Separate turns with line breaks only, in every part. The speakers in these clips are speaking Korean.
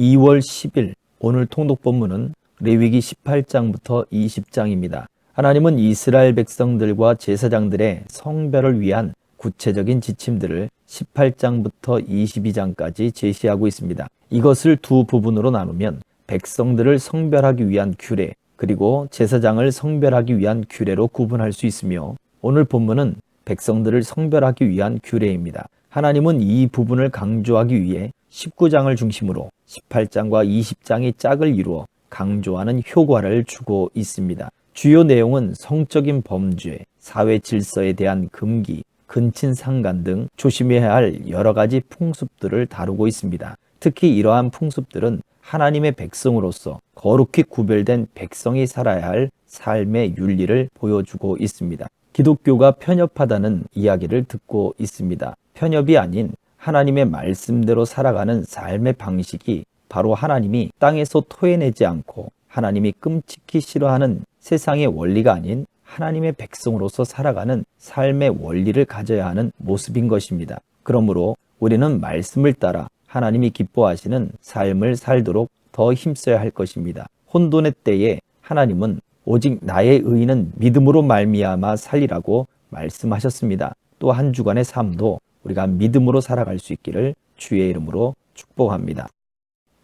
2월 10일 오늘 통독 본문은 레위기 18장부터 20장입니다. 하나님은 이스라엘 백성들과 제사장들의 성별을 위한 구체적인 지침들을 18장부터 22장까지 제시하고 있습니다. 이것을 두 부분으로 나누면 백성들을 성별하기 위한 규례, 그리고 제사장을 성별하기 위한 규례로 구분할 수 있으며, 오늘 본문은 백성들을 성별하기 위한 규례입니다. 하나님은 이 부분을 강조하기 위해 19장을 중심으로 18장과 20장의 짝을 이루어 강조하는 효과를 주고 있습니다. 주요 내용은 성적인 범죄, 사회 질서에 대한 금기, 근친상간 등 조심해야 할 여러 가지 풍습들을 다루고 있습니다. 특히 이러한 풍습들은 하나님의 백성으로서 거룩히 구별된 백성이 살아야 할 삶의 윤리를 보여주고 있습니다. 기독교가 편협하다는 이야기를 듣고 있습니다. 편협이 아닌 하나님의 말씀대로 살아가는 삶의 방식이 바로 하나님이 땅에서 토해내지 않고 하나님이 끔찍히 싫어하는 세상의 원리가 아닌 하나님의 백성으로서 살아가는 삶의 원리를 가져야 하는 모습인 것입니다. 그러므로 우리는 말씀을 따라 하나님이 기뻐하시는 삶을 살도록 더 힘써야 할 것입니다. 혼돈의 때에 하나님은 오직 나의 의인은 믿음으로 말미암아 살리라고 말씀하셨습니다. 또 한 주간의 삶도 우리가 믿음으로 살아갈 수 있기를 주의 이름으로 축복합니다.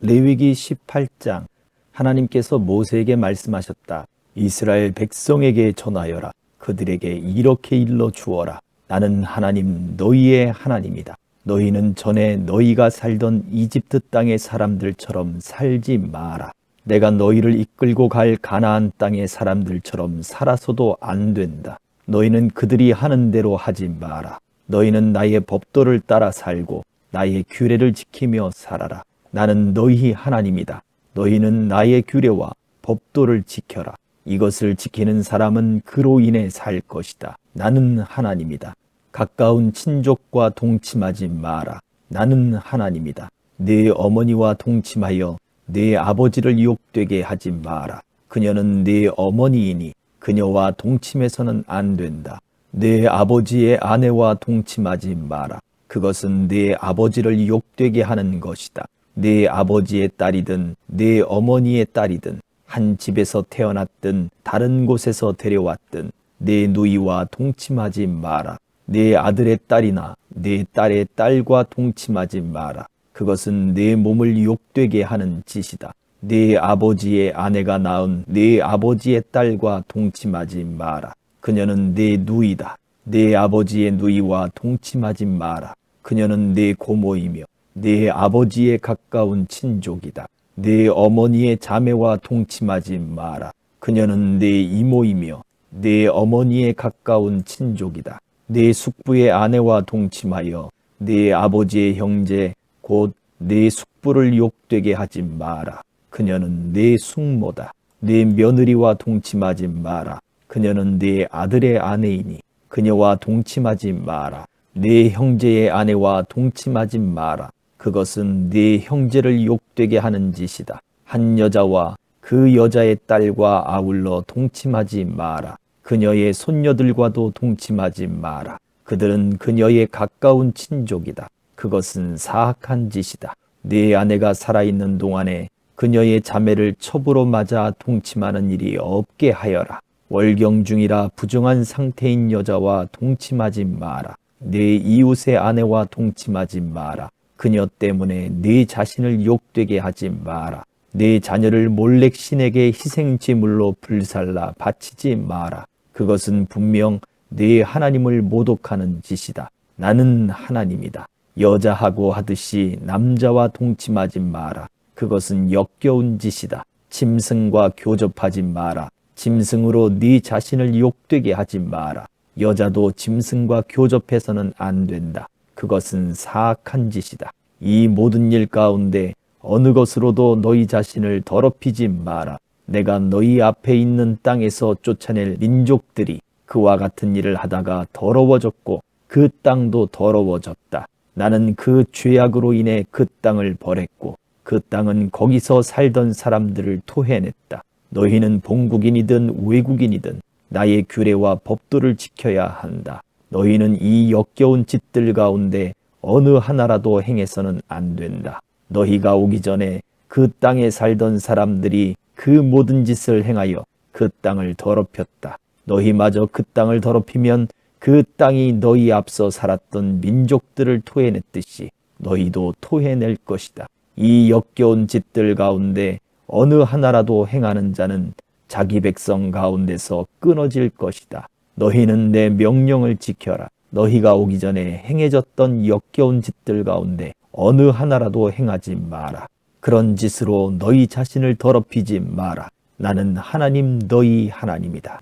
레위기 18장, 하나님께서 모세에게 말씀하셨다. 이스라엘 백성에게 전하여라. 그들에게 이렇게 일러 주어라. 나는 하나님 너희의 하나님이다. 너희는 전에 너희가 살던 이집트 땅의 사람들처럼 살지 마라. 내가 너희를 이끌고 갈 가나안 땅의 사람들처럼 살아서도 안 된다. 너희는 그들이 하는 대로 하지 마라. 너희는 나의 법도를 따라 살고 나의 규례를 지키며 살아라. 나는 너희 하나님이다. 너희는 나의 규례와 법도를 지켜라. 이것을 지키는 사람은 그로 인해 살 것이다. 나는 하나님이다. 가까운 친족과 동침하지 마라. 나는 하나님이다. 네 어머니와 동침하여 네 아버지를 유혹되게 하지 마라. 그녀는 네 어머니이니 그녀와 동침해서는 안 된다. 네 아버지의 아내와 동침하지 마라. 그것은 네 아버지를 유혹되게 하는 것이다. 네 아버지의 딸이든 네 어머니의 딸이든 한 집에서 태어났든 다른 곳에서 데려왔든 네 누이와 동침하지 마라. 네 아들의 딸이나 네 딸의 딸과 동침하지 마라. 그것은 네 몸을 유혹되게 하는 짓이다. 네 아버지의 아내가 낳은 네 아버지의 딸과 동침하지 마라. 그녀는 네 누이다. 네 아버지의 누이와 동침하지 마라. 그녀는 네 고모이며 네 아버지의 가까운 친족이다. 네 어머니의 자매와 동침하지 마라. 그녀는 네 이모이며 네 어머니의 가까운 친족이다. 네 숙부의 아내와 동침하여 네 아버지의 형제 곧 네 숙부를 유혹되게 하지 마라. 그녀는 네 숙모다. 네 며느리와 동침하지 마라. 그녀는 네 아들의 아내이니 그녀와 동침하지 마라. 네 형제의 아내와 동침하지 마라. 그것은 네 형제를 유혹되게 하는 짓이다. 한 여자와 그 여자의 딸과 아울러 동침하지 마라. 그녀의 손녀들과도 동침하지 마라. 그들은 그녀의 가까운 친족이다. 그것은 사악한 짓이다. 네 아내가 살아있는 동안에 그녀의 자매를 첩으로 맞아 동침하는 일이 없게 하여라. 월경 중이라 부정한 상태인 여자와 동침하지 마라. 네 이웃의 아내와 동침하지 마라. 그녀 때문에 네 자신을 유혹되게 하지 마라. 네 자녀를 몰렉 신에게 희생제물로 불살라 바치지 마라. 그것은 분명 네 하나님을 모독하는 짓이다. 나는 하나님이다. 여자하고 하듯이 남자와 동침하지 마라. 그것은 역겨운 짓이다. 짐승과 교접하지 마라. 짐승으로 네 자신을 유혹되게 하지 마라. 여자도 짐승과 교접해서는 안 된다. 그것은 사악한 짓이다. 이 모든 일 가운데 어느 것으로도 너희 자신을 더럽히지 마라. 내가 너희 앞에 있는 땅에서 쫓아낼 민족들이 그와 같은 일을 하다가 더러워졌고 그 땅도 더러워졌다. 나는 그 죄악으로 인해 그 땅을 벌했고 그 땅은 거기서 살던 사람들을 토해냈다. 너희는 본국인이든 외국인이든 나의 규례와 법도를 지켜야 한다. 너희는 이 역겨운 짓들 가운데 어느 하나라도 행해서는 안 된다. 너희가 오기 전에 그 땅에 살던 사람들이 그 모든 짓을 행하여 그 땅을 더럽혔다. 너희마저 그 땅을 더럽히면 그 땅이 너희 앞서 살았던 민족들을 토해냈듯이 너희도 토해낼 것이다. 이 역겨운 짓들 가운데 어느 하나라도 행하는 자는 자기 백성 가운데서 끊어질 것이다. 너희는 내 명령을 지켜라. 너희가 오기 전에 행해졌던 역겨운 짓들 가운데 어느 하나라도 행하지 마라. 그런 짓으로 너희 자신을 더럽히지 마라. 나는 하나님 너희 하나님이다.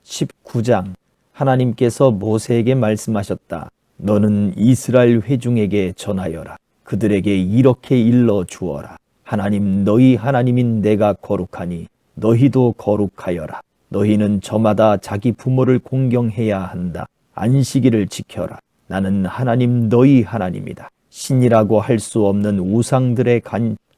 19장. 하나님께서 모세에게 말씀하셨다. 너는 이스라엘 회중에게 전하여라. 그들에게 이렇게 일러 주어라. 하나님 너희 하나님인 내가 거룩하니 너희도 거룩하여라. 너희는 저마다 자기 부모를 공경해야 한다. 안식일을 지켜라. 나는 하나님 너희 하나님이다. 신이라고 할 수 없는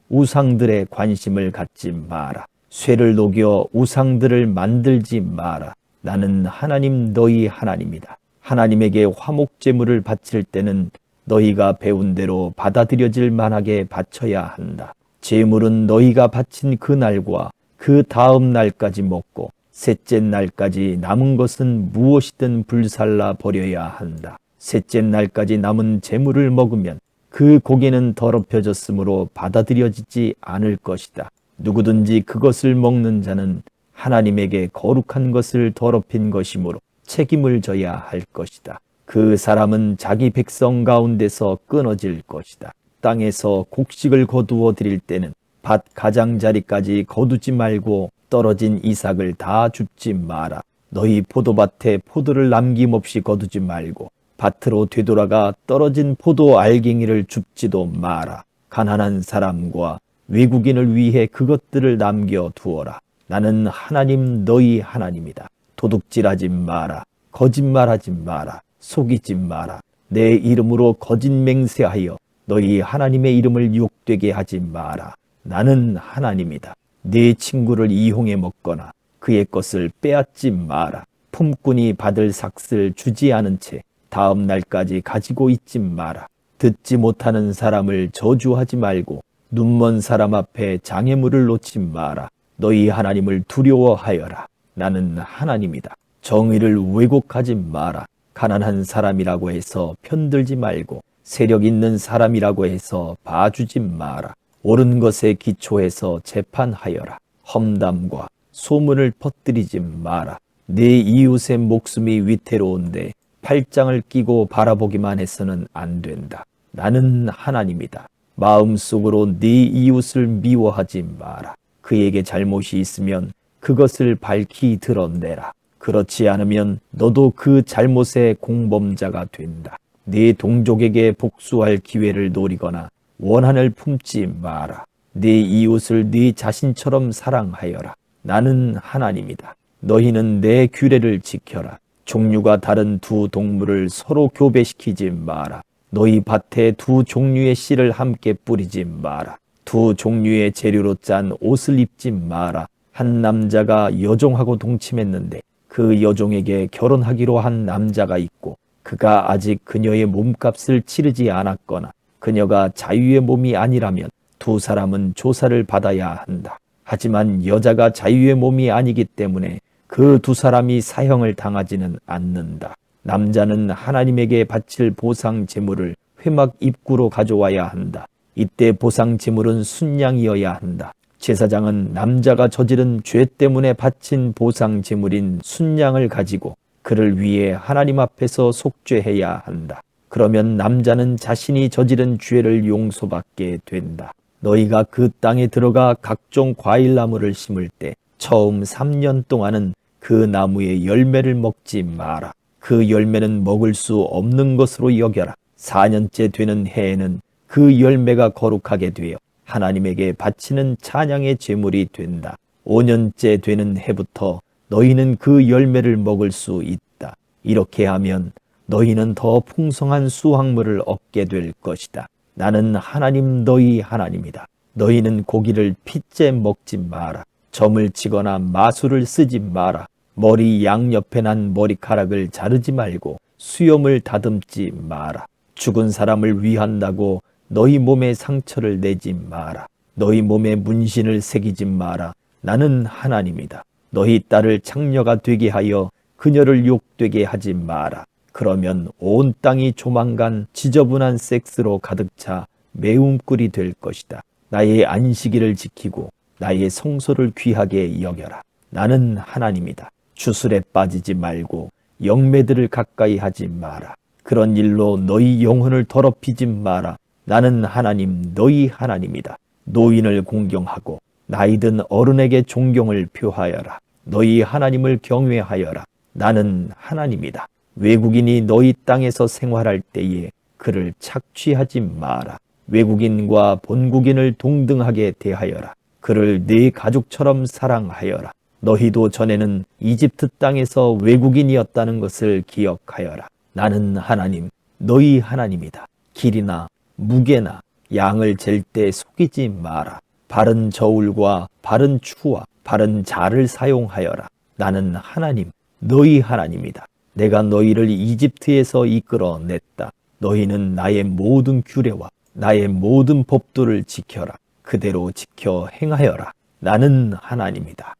우상들의 관심을 갖지 마라. 쇠를 녹여 우상들을 만들지 마라. 나는 하나님 너희 하나님이다. 하나님에게 화목제물을 바칠 때는 너희가 배운 대로 받아들여질 만하게 바쳐야 한다. 제물은 너희가 바친 그 날과 그 다음 날까지 먹고 셋째 날까지 남은 것은 무엇이든 불살라 버려야 한다. 셋째 날까지 남은 제물을 먹으면 그 고기는 더럽혀졌으므로 받아들여지지 않을 것이다. 누구든지 그것을 먹는 자는 하나님에게 거룩한 것을 더럽힌 것이므로 책임을 져야 할 것이다. 그 사람은 자기 백성 가운데서 끊어질 것이다. 땅에서 곡식을 거두어 드릴 때는 밭 가장자리까지 거두지 말고 떨어진 이삭을 다 줍지 마라. 너희 포도밭에 포도를 남김없이 거두지 말고 밭으로 되돌아가 떨어진 포도 알갱이를 줍지도 마라. 가난한 사람과 외국인을 위해 그것들을 남겨 두어라. 나는 하나님 너희 하나님이다. 도둑질하지 마라. 거짓말하지 마라. 속이지 마라. 내 이름으로 거짓 맹세하여 너희 하나님의 이름을 욕되게 하지 마라. 나는 하나님이다. 네 친구를 이용해 먹거나 그의 것을 빼앗지 마라. 품꾼이 받을 삭슬 주지 않은 채 다음 날까지 가지고 있지 마라. 듣지 못하는 사람을 저주하지 말고 눈먼 사람 앞에 장애물을 놓지 마라. 너희 하나님을 두려워하여라. 나는 하나님이다. 정의를 왜곡하지 마라. 가난한 사람이라고 해서 편들지 말고 세력 있는 사람이라고 해서 봐주지 마라. 옳은 것에 기초해서 재판하여라. 험담과 소문을 퍼뜨리지 마라. 네 이웃의 목숨이 위태로운데 팔짱을 끼고 바라보기만 해서는 안 된다. 나는 하나님이다. 마음속으로 네 이웃을 미워하지 마라. 그에게 잘못이 있으면 그것을 밝히 드러내라. 그렇지 않으면 너도 그 잘못의 공범자가 된다. 네 동족에게 복수할 기회를 노리거나 원한을 품지 마라. 네 이웃을 네 자신처럼 사랑하여라. 나는 하나님이다. 너희는 내 규례를 지켜라. 종류가 다른 두 동물을 서로 교배시키지 마라. 너희 밭에 두 종류의 씨를 함께 뿌리지 마라. 두 종류의 재료로 짠 옷을 입지 마라. 한 남자가 여종하고 동침했는데 그 여종에게 결혼하기로 한 남자가 있고 그가 아직 그녀의 몸값을 치르지 않았거나 그녀가 자유의 몸이 아니라면 두 사람은 조사를 받아야 한다. 하지만 여자가 자유의 몸이 아니기 때문에 그 두 사람이 사형을 당하지는 않는다. 남자는 하나님에게 바칠 보상 제물을 회막 입구로 가져와야 한다. 이때 보상 제물은 순양이어야 한다. 제사장은 남자가 저지른 죄 때문에 바친 보상 제물인 순양을 가지고 그를 위해 하나님 앞에서 속죄해야 한다. 그러면 남자는 자신이 저지른 죄를 용서받게 된다. 너희가 그 땅에 들어가 각종 과일나무를 심을 때 처음 3년 동안은 그 나무의 열매를 먹지 마라. 그 열매는 먹을 수 없는 것으로 여겨라. 4년째 되는 해에는 그 열매가 거룩하게 되어 하나님에게 바치는 찬양의 제물이 된다. 5년째 되는 해부터 너희는 그 열매를 먹을 수 있다. 이렇게 하면 너희는 더 풍성한 수확물을 얻게 될 것이다. 나는 하나님 너희 하나님이다. 너희는 고기를 핏째 먹지 마라. 점을 치거나 마술을 쓰지 마라. 머리 양옆에 난 머리카락을 자르지 말고 수염을 다듬지 마라. 죽은 사람을 위한다고 너희 몸에 상처를 내지 마라. 너희 몸에 문신을 새기지 마라. 나는 하나님이다. 너희 딸을 창녀가 되게 하여 그녀를 욕되게 하지 마라. 그러면 온 땅이 조만간 지저분한 섹스로 가득 차 매운꿀이 될 것이다. 나의 안식일을 지키고 나의 성소를 귀하게 여겨라. 나는 하나님이다. 주술에 빠지지 말고 영매들을 가까이 하지 마라. 그런 일로 너희 영혼을 더럽히지 마라. 나는 하나님 너희 하나님이다. 노인을 공경하고 나이든 어른에게 존경을 표하여라. 너희 하나님을 경외하여라. 나는 하나님이다. 외국인이 너희 땅에서 생활할 때에 그를 착취하지 마라. 외국인과 본국인을 동등하게 대하여라. 그를 네 가족처럼 사랑하여라. 너희도 전에는 이집트 땅에서 외국인이었다는 것을 기억하여라. 나는 하나님, 너희 하나님이다. 길이나 무게나 양을 잴 때 속이지 마라. 바른 저울과 바른 추와 바른 자를 사용하여라. 나는 하나님, 너희 하나님이다. 내가 너희를 이집트에서 이끌어냈다. 너희는 나의 모든 규례와 나의 모든 법도를 지켜라. 그대로 지켜 행하여라. 나는 하나님이다.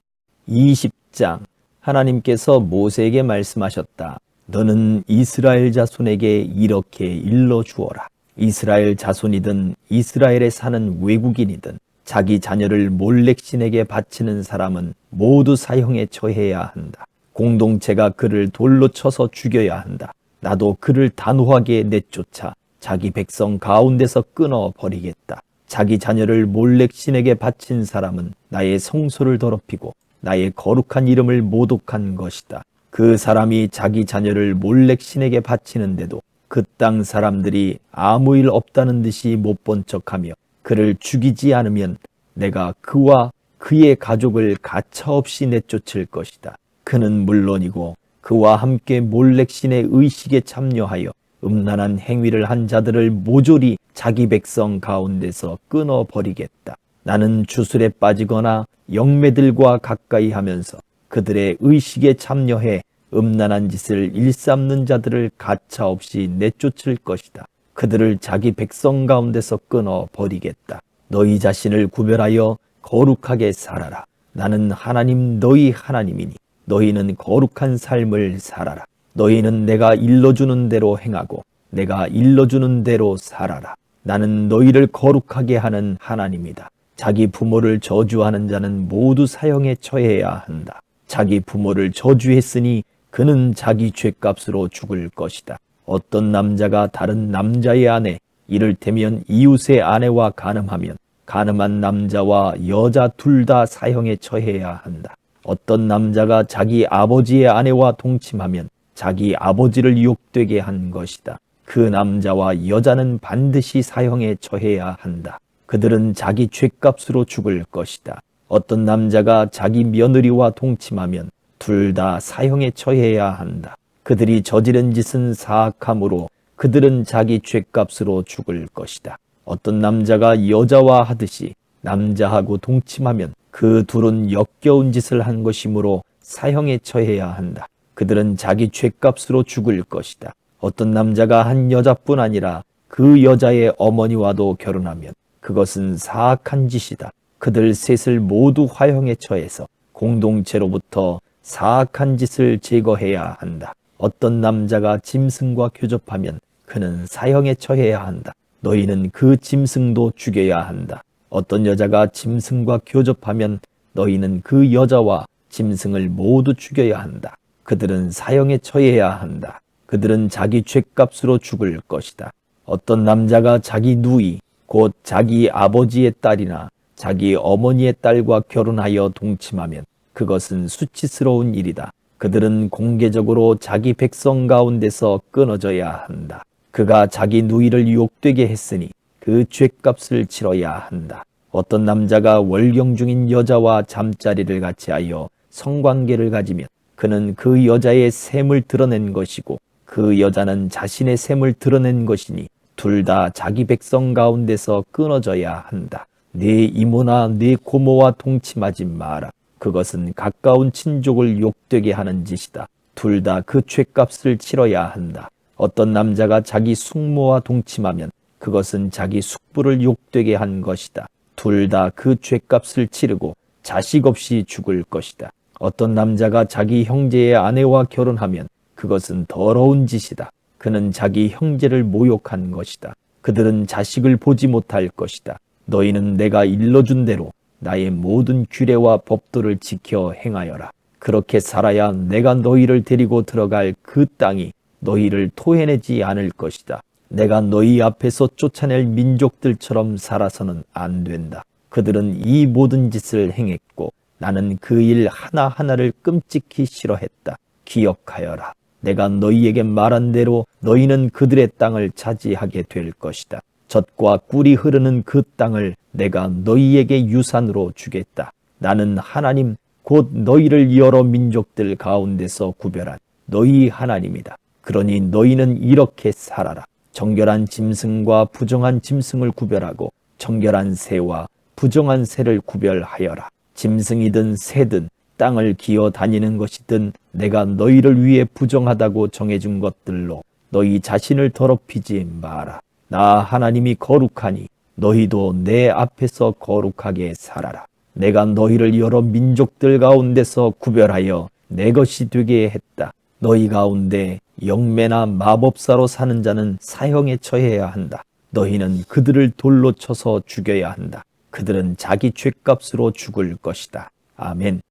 20장. 하나님께서 모세에게 말씀하셨다. 너는 이스라엘 자손에게 이렇게 일러주어라. 이스라엘 자손이든 이스라엘에 사는 외국인이든 자기 자녀를 몰렉신에게 바치는 사람은 모두 사형에 처해야 한다. 공동체가 그를 돌로 쳐서 죽여야 한다. 나도 그를 단호하게 내쫓아 자기 백성 가운데서 끊어버리겠다. 자기 자녀를 몰렉신에게 바친 사람은 나의 성소를 더럽히고 나의 거룩한 이름을 모독한 것이다. 그 사람이 자기 자녀를 몰렉신에게 바치는데도 그 땅 사람들이 아무 일 없다는 듯이 못 본 척하며 그를 죽이지 않으면 내가 그와 그의 가족을 가차없이 내쫓을 것이다. 그는 물론이고 그와 함께 몰렉신의 의식에 참여하여 음란한 행위를 한 자들을 모조리 자기 백성 가운데서 끊어버리겠다. 나는 주술에 빠지거나 영매들과 가까이 하면서 그들의 의식에 참여해 음란한 짓을 일삼는 자들을 가차없이 내쫓을 것이다. 그들을 자기 백성 가운데서 끊어버리겠다. 너희 자신을 구별하여 거룩하게 살아라. 나는 하나님 너희 하나님이니 너희는 거룩한 삶을 살아라. 너희는 내가 일러주는 대로 행하고 내가 일러주는 대로 살아라. 나는 너희를 거룩하게 하는 하나님이다. 자기 부모를 저주하는 자는 모두 사형에 처해야 한다. 자기 부모를 저주했으니 그는 자기 죄값으로 죽을 것이다. 어떤 남자가 다른 남자의 아내, 이를테면 이웃의 아내와 간음하면 간음한 남자와 여자 둘 다 사형에 처해야 한다. 어떤 남자가 자기 아버지의 아내와 동침하면 자기 아버지를 욕되게 한 것이다. 그 남자와 여자는 반드시 사형에 처해야 한다. 그들은 자기 죄값으로 죽을 것이다. 어떤 남자가 자기 며느리와 동침하면 둘 다 사형에 처해야 한다. 그들이 저지른 짓은 사악함으로 그들은 자기 죄값으로 죽을 것이다. 어떤 남자가 여자와 하듯이 남자하고 동침하면 그 둘은 역겨운 짓을 한 것이므로 사형에 처해야 한다. 그들은 자기 죄값으로 죽을 것이다. 어떤 남자가 한 여자뿐 아니라 그 여자의 어머니와도 결혼하면 그것은 사악한 짓이다. 그들 셋을 모두 화형에 처해서 공동체로부터 사악한 짓을 제거해야 한다. 어떤 남자가 짐승과 교접하면 그는 사형에 처해야 한다. 너희는 그 짐승도 죽여야 한다. 어떤 여자가 짐승과 교접하면 너희는 그 여자와 짐승을 모두 죽여야 한다. 그들은 사형에 처해야 한다. 그들은 자기 죄값으로 죽을 것이다. 어떤 남자가 자기 누이, 곧 자기 아버지의 딸이나 자기 어머니의 딸과 결혼하여 동침하면 그것은 수치스러운 일이다. 그들은 공개적으로 자기 백성 가운데서 끊어져야 한다. 그가 자기 누이를 욕되게 했으니 그 죄값을 치러야 한다. 어떤 남자가 월경 중인 여자와 잠자리를 같이 하여 성관계를 가지면 그는 그 여자의 샘을 드러낸 것이고 그 여자는 자신의 샘을 드러낸 것이니 둘 다 자기 백성 가운데서 끊어져야 한다. 네 이모나 네 고모와 동침하지 마라. 그것은 가까운 친족을 욕되게 하는 짓이다. 둘 다 그 죄값을 치러야 한다. 어떤 남자가 자기 숙모와 동침하면 그것은 자기 숙부를 욕되게 한 것이다. 둘 다 그 죗값을 치르고 자식 없이 죽을 것이다. 어떤 남자가 자기 형제의 아내와 결혼하면 그것은 더러운 짓이다. 그는 자기 형제를 모욕한 것이다. 그들은 자식을 보지 못할 것이다. 너희는 내가 일러준 대로 나의 모든 규례와 법도를 지켜 행하여라. 그렇게 살아야 내가 너희를 데리고 들어갈 그 땅이 너희를 토해내지 않을 것이다. 내가 너희 앞에서 쫓아낼 민족들처럼 살아서는 안 된다. 그들은 이 모든 짓을 행했고 나는 그 일 하나하나를 끔찍히 싫어했다. 기억하여라. 내가 너희에게 말한 대로 너희는 그들의 땅을 차지하게 될 것이다. 젖과 꿀이 흐르는 그 땅을 내가 너희에게 유산으로 주겠다. 나는 하나님 곧 너희를 여러 민족들 가운데서 구별한 너희 하나님이다. 그러니 너희는 이렇게 살아라. 정결한 짐승과 부정한 짐승을 구별하고 정결한 새와 부정한 새를 구별하여라. 짐승이든 새든 땅을 기어 다니는 것이든 내가 너희를 위해 부정하다고 정해준 것들로 너희 자신을 더럽히지 마라. 나 하나님이 거룩하니 너희도 내 앞에서 거룩하게 살아라. 내가 너희를 여러 민족들 가운데서 구별하여 내 것이 되게 했다. 너희 가운데 영매나 마법사로 사는 자는 사형에 처해야 한다. 너희는 그들을 돌로 쳐서 죽여야 한다. 그들은 자기 죗값으로 죽을 것이다. 아멘.